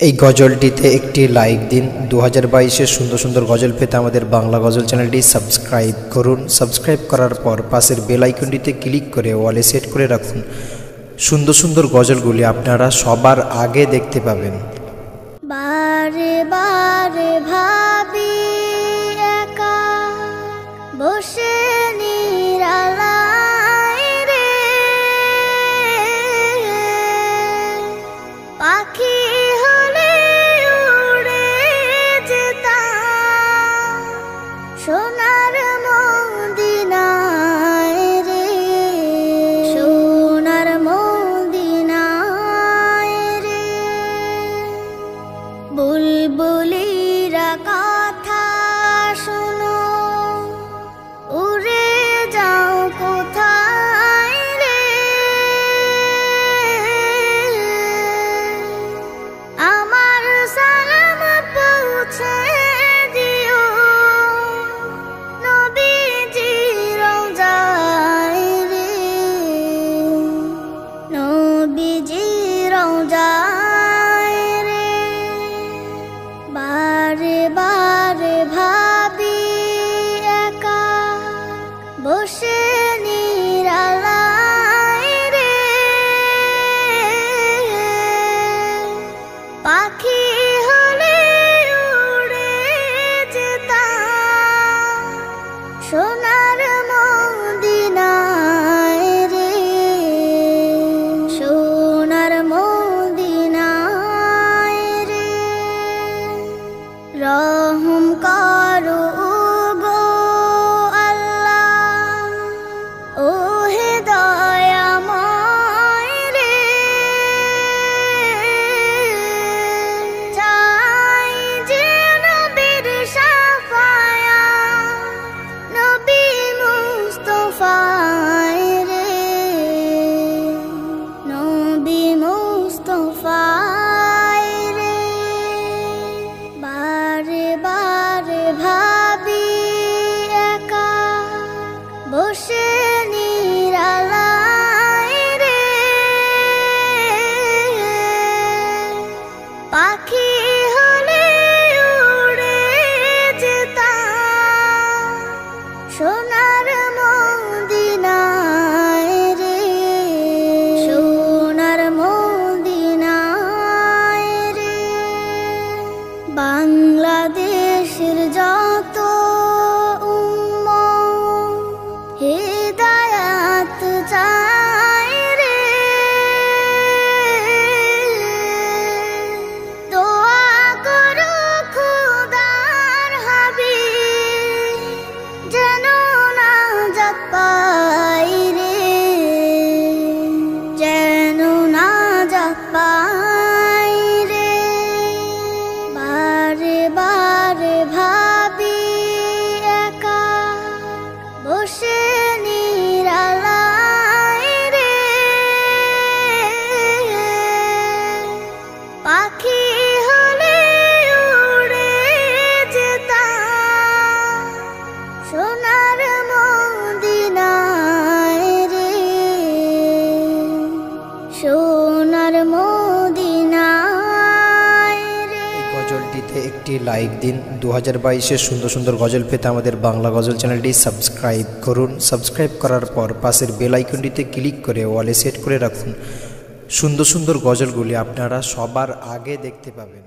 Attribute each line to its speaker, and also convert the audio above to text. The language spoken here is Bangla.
Speaker 1: এই গজলটিতে একটি লাইক দিন। 2022-এর সুন্দর সুন্দর গজল পেতে আমাদের বাংলা গজল চ্যানেলটি সাবস্ক্রাইব করুন। সাবস্ক্রাইব করার পর পাশের বেল আইকনটিতে ক্লিক করে ওয়ালে সেট করে রাখুন। সুন্দর সুন্দর গজলগুলি আপনারা সবার আগে দেখতে পাবেন।
Speaker 2: বারে বারে ভাবি একা বসে নিরালায় রে, পাখি হলে উড়ে যেতাম সোনার মদিনায় রে, সোনার মদিনায় রে। বুলবুলিরা কথা শোনো, উড়ে যাও কোথায় রে, আমার সালাম পৌঁছে দিও নবীজি রওজায় রে, নবীজি রওজায় রে। বারে বারে ভাবি একা বসে নিরালায় রে, পাখি হলে উড়ে যেতাম সোনার মদিনায় রে, সোনার মদিনায় রে। রহম করো গো আল্লাহ, ও হে দয়াময় রে, চাই যে নবীর শাফায়াত, নবী মুস্তাফায় রে, নবী মুস্তাফায় রে। বারে বারে ভাবি একা বসে নিরালায় রে, পাখি হলে উড়ে যেতাম সোনার মদিনায় রে, সোনার মদিনায় রে। বাংলাদেশের যত উম্মত হিদায়াত চায় রে, দোয়া করো খোদার হাবিব যেন নাজাত পাই রে, যেন নাজাত পাই রে। বারে বারে ভাবি একা বসে নিরালায় রে, পাখি হলে উড়ে যেতাম সোনার মদিনায় রে, সোনার মদিনায় রে।
Speaker 1: এই গজলটিতে একটি লাইক দিন। 2022-এর সুন্দর সুন্দর গজল পেতে আমাদের বাংলা গজল চ্যানেলটি সাবস্ক্রাইব করুন। সাবস্ক্রাইব করার পর পাশের বেল আইকনটিতে ক্লিক করে ওয়ালে সেট করে রাখুন। সুন্দর সুন্দর গজলগুলি আপনারা সবার আগে দেখতে পাবেন।